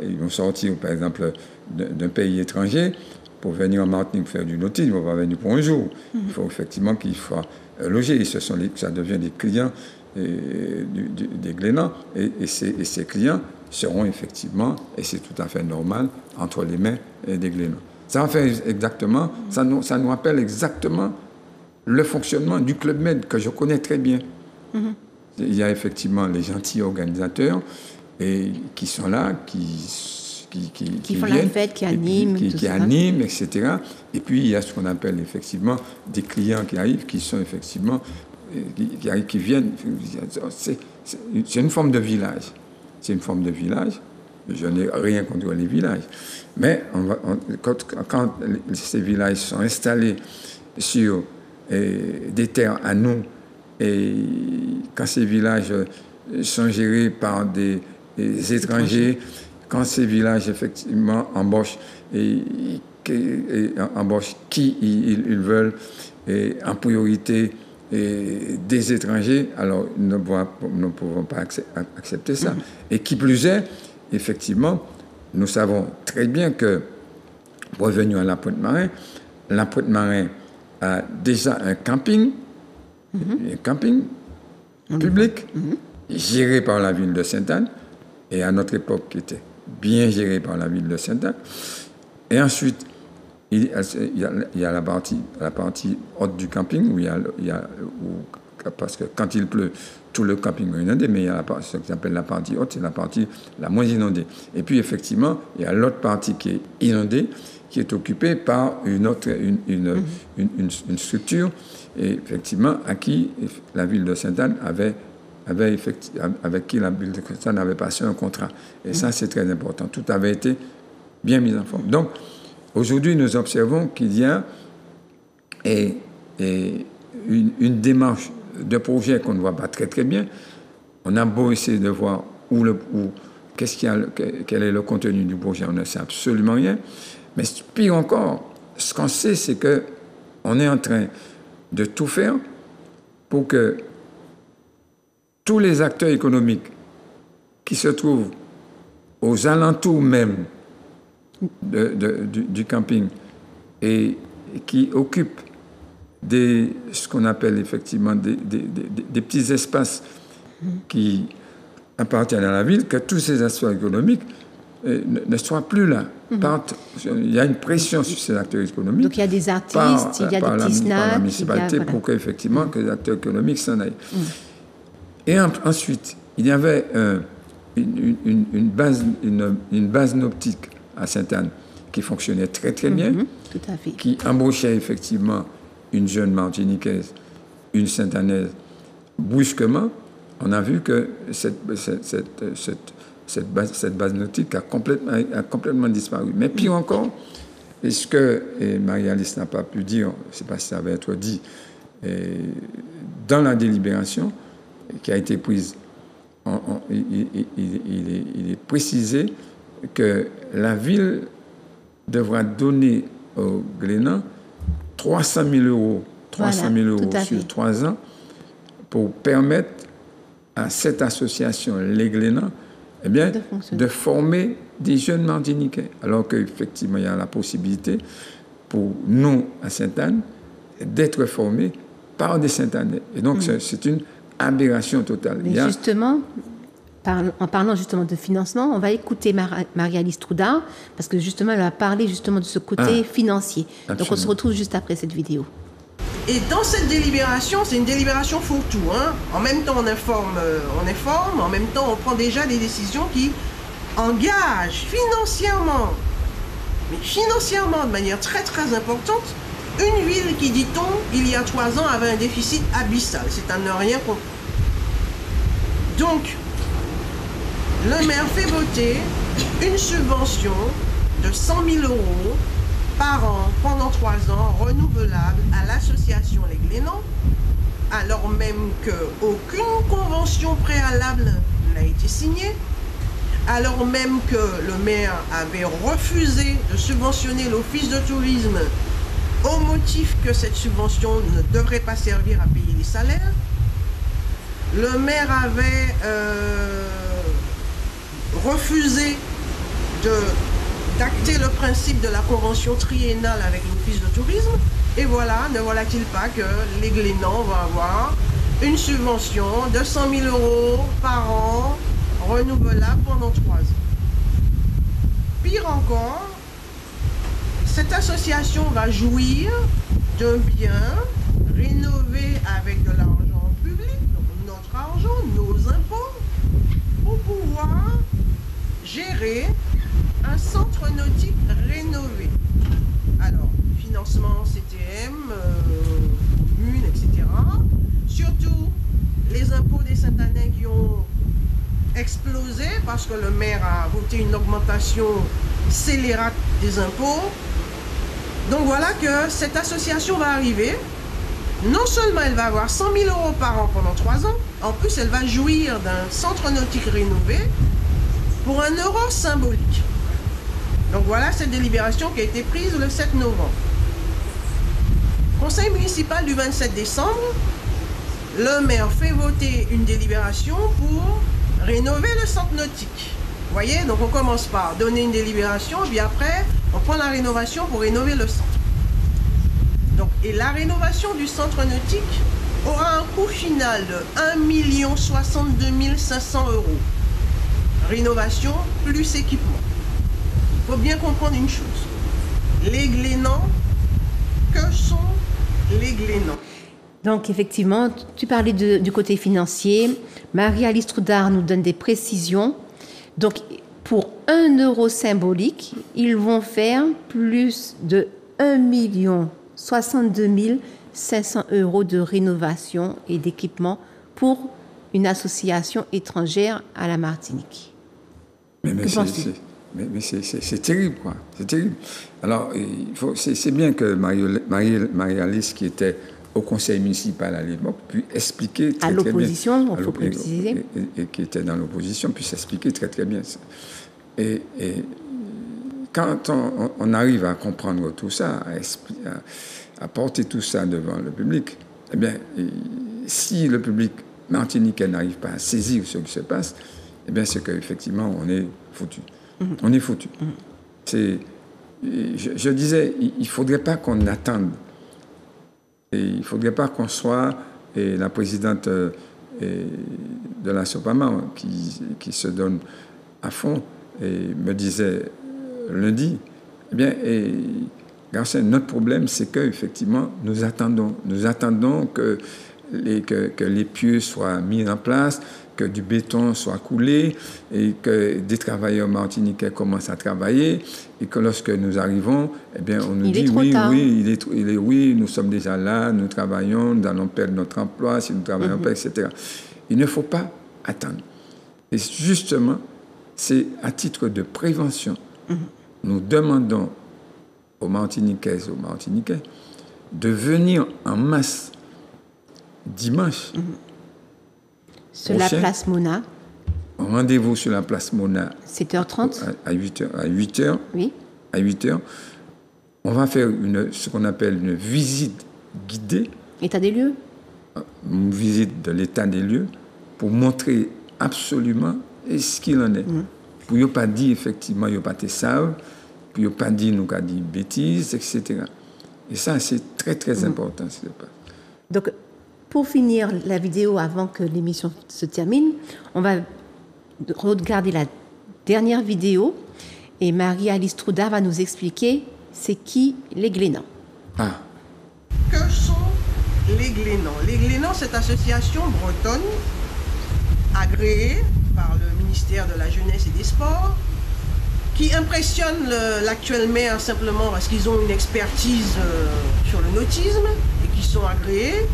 ils vont sortir par exemple d'un pays étranger pour venir en Martinique faire du nautisme, ils ne vont pas venir pour un jour. Il faut effectivement qu'ils soient logés. Ça devient des clients des Glénans et ces clients seront effectivement, et c'est tout à fait normal, entre les mains des Glénans. Ça fait exactement, ça nous rappelle exactement le fonctionnement du Club Med que je connais très bien. Il y a effectivement les gentils organisateurs qui sont là, qui font viennent, la fête, qui animent, qui animent, etc. Et puis il y a ce qu'on appelle effectivement des clients qui arrivent, qui sont effectivement qui viennent. C'est une forme de village. C'est une forme de village. Je n'ai rien contre les villages, mais quand ces villages sont installés sur des terres à nous, et quand ces villages sont gérés par des étrangers, quand ces villages effectivement embauchent qui ils veulent, et en priorité des étrangers, alors nous ne pouvons pas accepter ça. Et qui plus est, effectivement, nous savons très bien que, revenons à la Pointe-Marin a déjà un camping public géré par la ville de Sainte-Anne, et à notre époque qui était bien géré par la ville de Sainte-Anne. Et ensuite, il y a la partie haute du camping, parce que quand il pleut, tout le camping est inondé, mais il y a ce qu'on appelle la partie haute, c'est la partie la moins inondée. Et puis, effectivement, il y a l'autre partie qui est inondée, qui est occupée par une structure, et effectivement, à qui la ville de Sainte-Anne avec qui la ville de Sainte-Anne avait passé un contrat. Et ça, c'est très important. Tout avait été bien mis en forme. Donc, aujourd'hui, nous observons qu'il y a une démarche de projet qu'on ne voit pas très très bien. On a beau essayer de voir quel est le contenu du projet? On ne sait absolument rien. Mais pire encore, ce qu'on sait, c'est qu'on est en train de tout faire pour que tous les acteurs économiques qui se trouvent aux alentours même du camping et qui occupent ce qu'on appelle effectivement des petits espaces qui appartiennent à la ville, que tous ces acteurs économiques ne soient plus là. Il y a une pression sur ces acteurs économiques. Donc il y a des artistes, il y a des petits snacks. Par la municipalité pour qu'effectivement que les acteurs économiques s'en aillent. Et ensuite, il y avait une base nautique à Sainte-Anne qui fonctionnait très très bien, tout à fait. Qui embauchait effectivement une jeune Martiniquaise, une Sainte-Annaise. Brusquement, on a vu que cette base nautique a complètement disparu. Mais pire encore, et ce que Marie-Alice n'a pas pu dire, je ne sais pas si ça va être dit, dans la délibération qui a été prise, il est précisé que la ville devra donner au Glénan 300 000 euros sur 3 ans pour permettre à cette association, les Glénans, de former des jeunes Martiniquais. Alors qu'effectivement, il y a la possibilité pour nous, à Sainte-Anne, d'être formés par des Sainte-Annais. Et donc, c'est une aberration totale. Mais justement, en parlant justement de financement, on va écouter Marie-Alice Troudard, parce que justement, elle a parlé justement de ce côté financier. Absolument. Donc, on se retrouve juste après cette vidéo. Et dans cette délibération, c'est une délibération fourre-tout. En même temps, on informe, en même temps, on prend déjà des décisions qui engagent financièrement, mais financièrement de manière très très importante, une ville qui, dit-on, il y a 3 ans, avait un déficit abyssal. C'est à ne rien comprendre. Donc, le maire fait voter une subvention de 100 000 euros par an, pendant 3 ans, renouvelable à l'association Les Glénans, alors même qu'aucune convention préalable n'a été signée, alors même que le maire avait refusé de subventionner l'office de tourisme au motif que cette subvention ne devrait pas servir à payer les salaires. Le maire avait refusé d'acter le principe de la convention triennale avec l'office de tourisme. Et voilà, ne voilà-t-il pas que les Glénans vont avoir une subvention de 100 000 euros par an, renouvelable pendant 3 ans. Pire encore, cette association va jouir d'un bien rénové avec de l'argent public, donc notre argent, nos impôts, pour pouvoir gérer un centre nautique rénové. Alors, financement CTM, commune, etc. Surtout les impôts des Sainte-Annais qui ont explosé parce que le maire a voté une augmentation scélérate des impôts. Donc voilà que cette association va arriver. Non seulement elle va avoir 100 000 euros par an pendant 3 ans, en plus elle va jouir d'un centre nautique rénové pour 1 euro symbolique. Donc voilà cette délibération qui a été prise le 7 novembre. Conseil municipal du 27 décembre, le maire fait voter une délibération pour rénover le centre nautique. Vous voyez, donc on commence par donner une délibération, puis après, on prend la rénovation pour rénover le centre. Donc, et la rénovation du centre nautique aura un coût final de 1 062 500 €. Rénovation plus équipement. Il faut bien comprendre une chose. Les Glénans, que sont les Glénans? Donc, effectivement, tu parlais du côté financier. Marie-Alice Troudard nous donne des précisions. Donc, pour 1 euro symbolique, ils vont faire plus de 1 062 500 € de rénovation et d'équipement pour une association étrangère à la Martinique. Mais c'est terrible, quoi. C'est terrible. Alors, c'est bien que Marie-Alice, qui était au conseil municipal à l'époque, puis expliquer très, à très bien. l'opposition, il faut préciser. Et qui était dans l'opposition, puis s'expliquer très très bien. Et quand on arrive à comprendre tout ça, à porter tout ça devant le public, eh bien, si le public martiniquais n'arrive pas à saisir ce qui se passe, eh bien, c'est qu'effectivement, on est foutu. On est foutu. Je disais, il ne faudrait pas qu'on attende. Et il ne faudrait pas qu'on soit la présidente de la SOPAMA qui se donne à fond et me disait lundi, eh bien, Garcin, notre problème, c'est qu'effectivement, nous attendons que les pieux soient mis en place, que du béton soit coulé et que des travailleurs martiniquais commencent à travailler et que lorsque nous arrivons, eh bien, on nous dit oui, nous sommes déjà là, nous travaillons, nous allons perdre notre emploi si nous travaillons pas, etc. Il ne faut pas attendre. Et justement, c'est à titre de prévention. Nous demandons aux Martiniquaises et aux Martiniquais de venir en masse dimanche sur la place Mona. Rendez-vous sur la place Mona. 7h30. À 8h. Oui. À 8h. On va faire ce qu'on appelle une visite guidée. État des lieux. Une visite de l'état des lieux pour montrer absolument ce qu'il en est. Pour ne pas dire effectivement, il n'y a pas de savent, pour ne pas dire nous avons dit bêtises, etc. Et ça, c'est très, très important. Donc, pour finir la vidéo, avant que l'émission se termine, on va regarder la dernière vidéo et Marie-Alice Trouda va nous expliquer c'est qui les Glénans. Que sont les Glénans? Les Glénans, c'est une association bretonne agréée par le ministère de la Jeunesse et des Sports qui impressionne l'actuel maire simplement parce qu'ils ont une expertise sur le nautisme et qui sont agréés.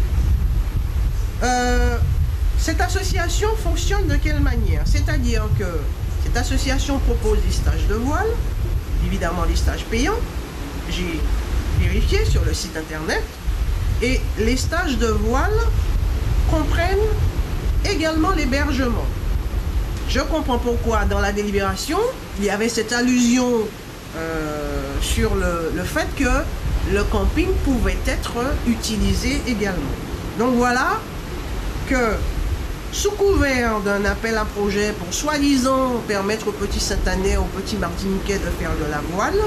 Cette association fonctionne de quelle manière? C'est-à-dire que cette association propose des stages de voile, évidemment des stages payants, j'ai vérifié sur le site internet, et les stages de voile comprennent également l'hébergement. Je comprends pourquoi dans la délibération, il y avait cette allusion sur le fait que le camping pouvait être utilisé également. Donc voilà que sous couvert d'un appel à projet pour soi-disant permettre aux petits Saint-Anais, aux petits Martiniquais de faire de la voile,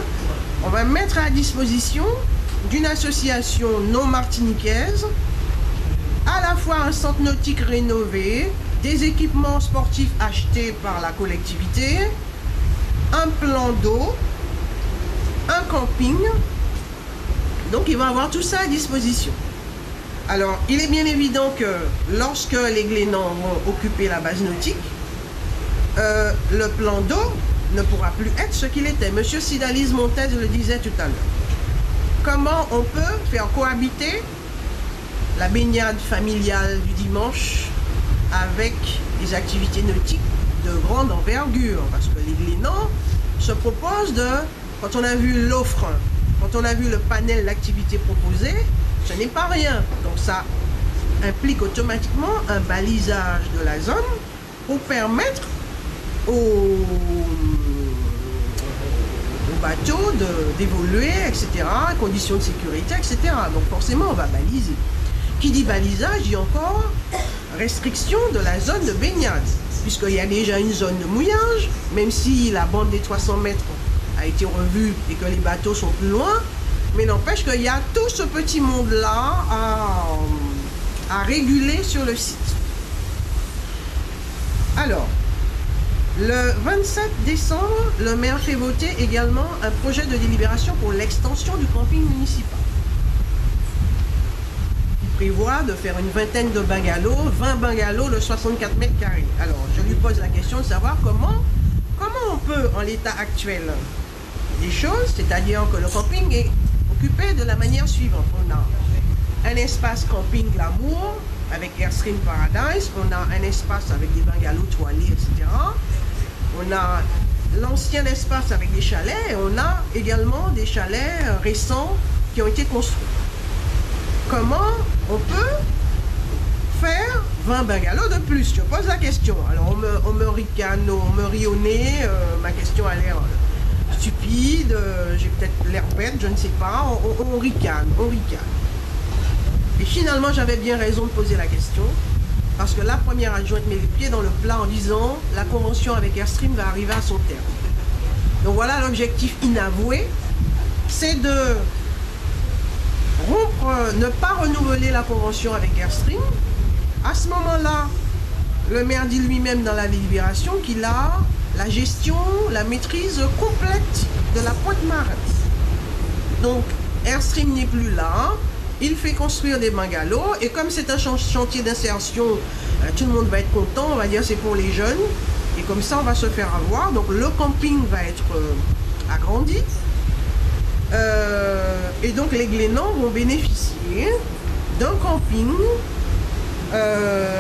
on va mettre à disposition d'une association non martiniquaise à la fois un centre nautique rénové, des équipements sportifs achetés par la collectivité, un plan d'eau, un camping. Donc il va avoir tout ça à disposition. Alors, il est bien évident que lorsque les Glénans vont occuper la base nautique, le plan d'eau ne pourra plus être ce qu'il était. Monsieur Sidalise Montez le disait tout à l'heure. Comment on peut faire cohabiter la baignade familiale du dimanche avec des activités nautiques de grande envergure? Parce que les Glénans se proposent de, quand on a vu l'offre, quand on a vu le panel d'activités proposées, ce n'est pas rien. Donc ça implique automatiquement un balisage de la zone pour permettre aux bateaux d'évoluer, etc., conditions de sécurité, etc. Donc forcément, on va baliser. Qui dit balisage, dit encore restriction de la zone de baignade, puisqu'il y a déjà une zone de mouillage, même si la bande des 300 mètres a été revue et que les bateaux sont plus loin, mais n'empêche qu'il y a tout ce petit monde-là à réguler sur le site. Alors, le 27 décembre, le maire fait voter également un projet de délibération pour l'extension du camping municipal. Il prévoit de faire une vingtaine de bungalows, 20 bungalows de 64 mètres carrés. Alors, je lui pose la question de savoir comment on peut, en l'état actuel des choses, c'est-à-dire que le camping est occupé de la manière suivante. On a un espace camping glamour avec Airstream Paradise, on a un espace avec des bungalows toilés, etc. On a l'ancien espace avec des chalets et on a également des chalets récents qui ont été construits. Comment on peut faire 20 bungalows de plus. Je pose la question. Alors on me ricane, on me rit au nez, ma question a l'air stupide, j'ai peut-être l'air bête, je ne sais pas. On ricane. Et finalement, j'avais bien raison de poser la question, parce que la première adjointe met les pieds dans le plat en disant la convention avec Airstream va arriver à son terme. Donc voilà l'objectif inavoué, c'est de rompre, ne pas renouveler la convention avec Airstream. À ce moment-là, le maire dit lui-même dans la délibération qu'il a la gestion, la maîtrise complète de la Pointe-Marès. Donc Airstream n'est plus là, il fait construire des bungalows, et comme c'est un chantier d'insertion, tout le monde va être content, on va dire c'est pour les jeunes, et comme ça on va se faire avoir. Donc le camping va être agrandi, et donc les Glénans vont bénéficier d'un camping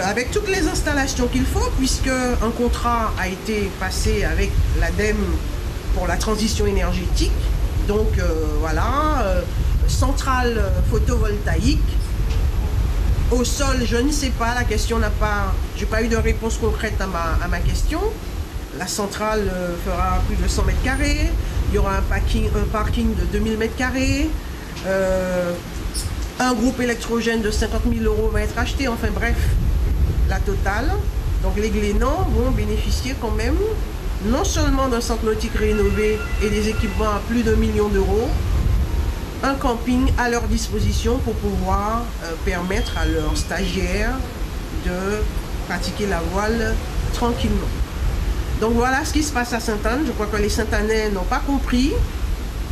avec toutes les installations qu'il faut, puisque un contrat a été passé avec l'ADEME pour la transition énergétique. Donc voilà, centrale photovoltaïque. Au sol, je ne sais pas, la question n'a pas... J'ai pas eu de réponse concrète à ma question. La centrale fera plus de 100 mètres carrés. Il y aura un parking de 2000 mètres carrés. Un groupe électrogène de 50 000 € va être acheté. Enfin bref, la totale. Donc les Glénans vont bénéficier quand même non seulement d'un centre nautique rénové et des équipements à plus de 1 million d'euros, un camping à leur disposition pour pouvoir permettre à leurs stagiaires de pratiquer la voile tranquillement. Donc voilà ce qui se passe à Sainte-Anne. Je crois que les Sainte-Annais n'ont pas compris,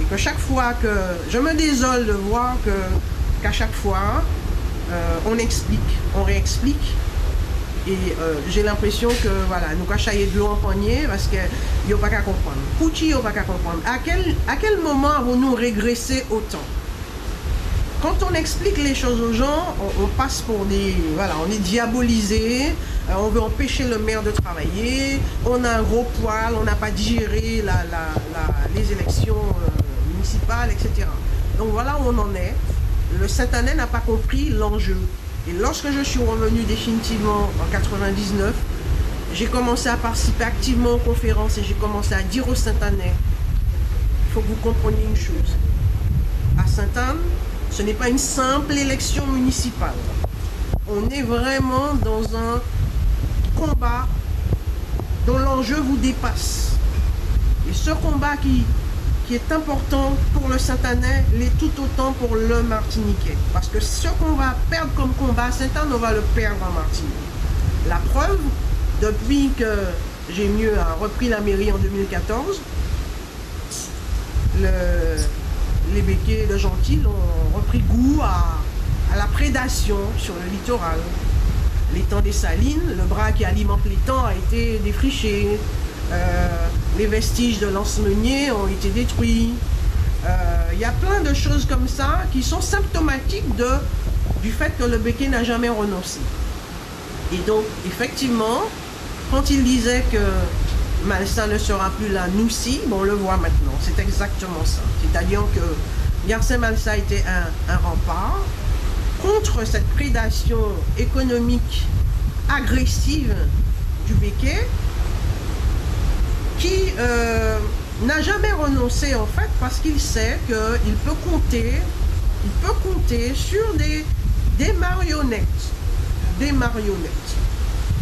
et que chaque fois que... Je me désole de voir qu'à chaque fois, on explique, on réexplique, et j'ai l'impression que voilà, nous cachaillons de l'eau en poignée parce qu'il n'y a pas qu'à comprendre. Pouchi, il n'y a pas qu'à comprendre. À quel moment avons-nous régressé autant? Quand on explique les choses aux gens, on passe pour des... Voilà, on est diabolisé, on veut empêcher le maire de travailler, on a un gros poil, on n'a pas digéré les élections municipales, etc. Donc voilà où on en est. Le Sainte-Annais n'a pas compris l'enjeu. Et lorsque je suis revenu définitivement en 99, j'ai commencé à participer activement aux conférences et j'ai commencé à dire aux Sainte-Annais, il faut que vous compreniez une chose. À Sainte-Anne, ce n'est pas une simple élection municipale. On est vraiment dans un combat dont l'enjeu vous dépasse. Et ce combat qui est important pour le Sainte-Annais, l'est tout autant pour le Martiniquais. Parce que ce qu'on va perdre comme combat à Sainte-Anne, on va le perdre en Martinique. La preuve, depuis que Gémieux a repris la mairie en 2014, les Béquets de Gentil ont repris goût à la prédation sur le littoral. L'étang des Salines, le bras qui alimente l'étang a été défriché. Les vestiges de Lance-Meunier ont été détruits. Il y a plein de choses comme ça qui sont symptomatiques du fait que le Béquet n'a jamais renoncé. Et donc, effectivement, quand il disait que Malsa ne sera plus là, nous si, bon, on le voit maintenant. C'est exactement ça. C'est-à-dire que Garcin Malsa était un rempart contre cette prédation économique agressive du Béquet, qui n'a jamais renoncé en fait parce qu'il sait qu'il peut compter sur des marionnettes. Des marionnettes.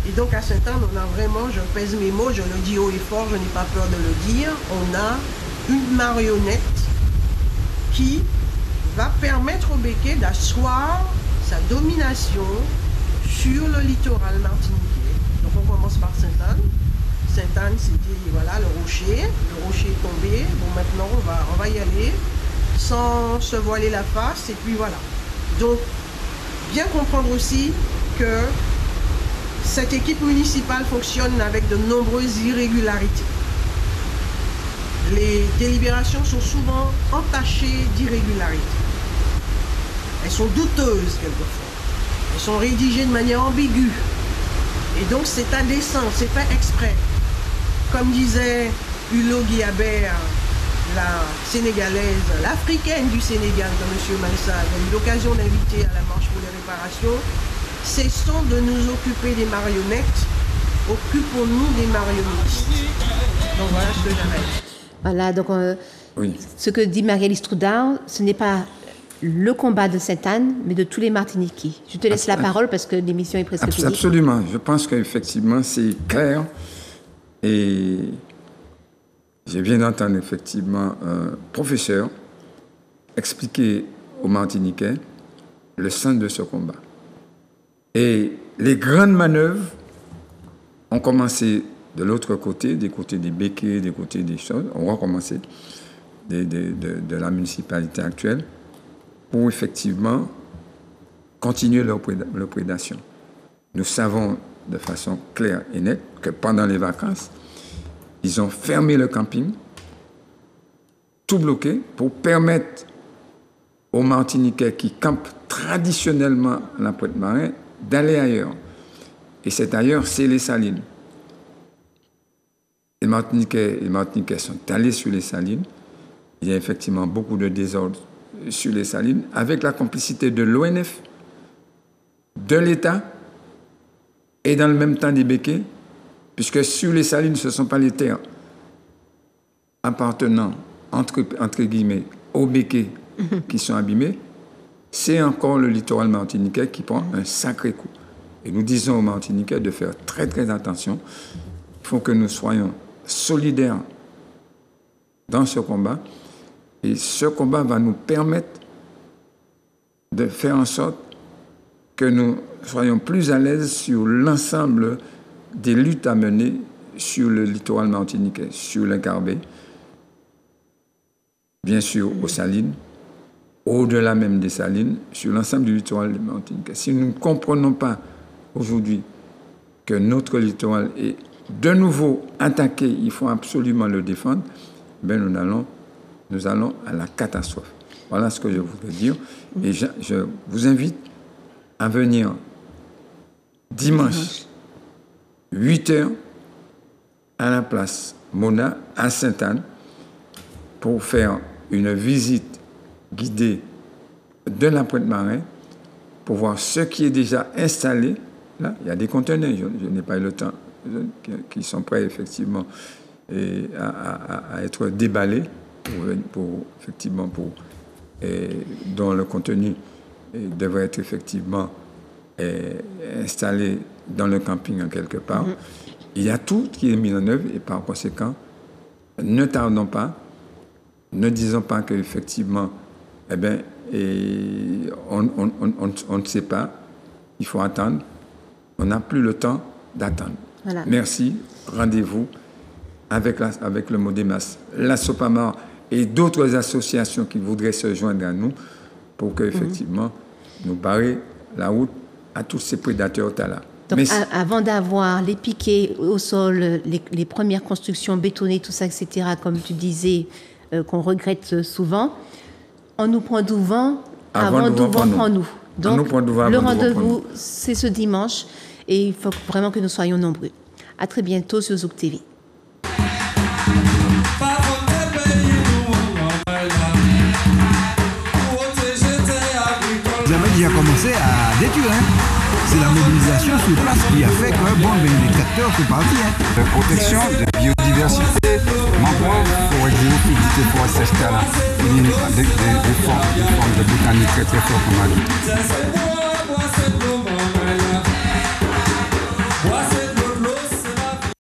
Et donc à Sainte-Anne, on a vraiment, je pèse mes mots, je le dis haut et fort, je n'ai pas peur de le dire, on a une marionnette qui va permettre au Béquet d'asseoir sa domination sur le littoral martiniquais. Donc on commence par Sainte-Anne. Sainte-Anne, c'était voilà, le rocher est tombé. Bon, maintenant on va y aller sans se voiler la face, et puis voilà. Donc bien comprendre aussi que cette équipe municipale fonctionne avec de nombreuses irrégularités. Les délibérations sont souvent entachées d'irrégularités. Elles sont douteuses quelquefois. Elles sont rédigées de manière ambiguë. Et donc c'est à dessein, c'est fait exprès. Comme disait Hulot Guillabert la sénégalaise, l'africaine du Sénégal, que M. Mansa a eu l'occasion d'inviter à la marche pour les réparations. Cessons de nous occuper des marionnettes, occupons-nous des marionnistes. Donc voilà ce que j'arrête. Voilà, donc Oui. ce que dit Marie-Alice Troudard, ce n'est pas le combat de Sainte-Anne, mais de tous les Martiniquais. Je te laisse la parole parce que l'émission est presque finie. Absolument. Je pense qu'effectivement, c'est clair. Et je viens d'entendre effectivement un professeur expliquer aux Martiniquais le sens de ce combat. Et les grandes manœuvres ont commencé de l'autre côté, des côtés des béquets, des côtés des choses. On va commencer de la municipalité actuelle pour effectivement continuer leur prédation. Nous savons de façon claire et nette que pendant les vacances, ils ont fermé le camping, tout bloqué, pour permettre aux Martiniquais qui campent traditionnellement à la Pointe-Marin d'aller ailleurs. Et cet ailleurs, c'est les Salines. Les Martiniquais sont allés sur les Salines. Il y a effectivement beaucoup de désordre sur les Salines, avec la complicité de l'ONF, de l'État, et dans le même temps des béquets, puisque sur les Salines, ce ne sont pas les terres appartenant, entre guillemets, aux béquets qui sont abîmées, c'est encore le littoral martiniquais qui prend un sacré coup. Et nous disons aux Martiniquais de faire très très attention. Il faut que nous soyons solidaires dans ce combat. Et ce combat va nous permettre de faire en sorte que nous soyons plus à l'aise sur l'ensemble des luttes à mener sur le littoral martiniquais, sur l'Incarbé, bien sûr aux Salines, au-delà même des Salines, sur l'ensemble du littoral martiniquais. Si nous ne comprenons pas aujourd'hui que notre littoral est de nouveau attaqué, il faut absolument le défendre, ben nous allons à la catastrophe. Voilà ce que je voudrais dire. Et je vous invite à venir dimanche, 8h, à la place Mona, à Sainte-Anne, pour faire une visite guidée de la Pointe-Marin, pour voir ce qui est déjà installé. Là, il y a des conteneurs, je n'ai pas eu le temps, qui sont prêts effectivement à être déballés, dont le contenu devrait être effectivement installé dans le camping en quelque part. Il y a tout qui est mis en œuvre et par conséquent, ne tardons pas, ne disons pas qu'effectivement, on ne sait pas, il faut attendre. On n'a plus le temps d'attendre. Voilà. Merci, rendez-vous avec le Modémas, la Sopamar et d'autres associations qui voudraient se joindre à nous pour qu'effectivement, nous barrer la route à tous ces prédateurs-là. Donc, avant d'avoir les piquets au sol, les premières constructions bétonnées, tout ça, etc., comme tu disais, qu'on regrette souvent, on nous prend du vent avant du vent prend nous. Donc, le rendez-vous, c'est ce dimanche et il faut vraiment que nous soyons nombreux. À très bientôt sur Zouk TV. Les Américains ont commencé à détruire. C'est la mobilisation sur place qui a fait que les capteurs sont partis. La protection de la biodiversité, mangrove, forêt géophysique, forêt sèche, des formes de botanique très très fortes comme on a dit.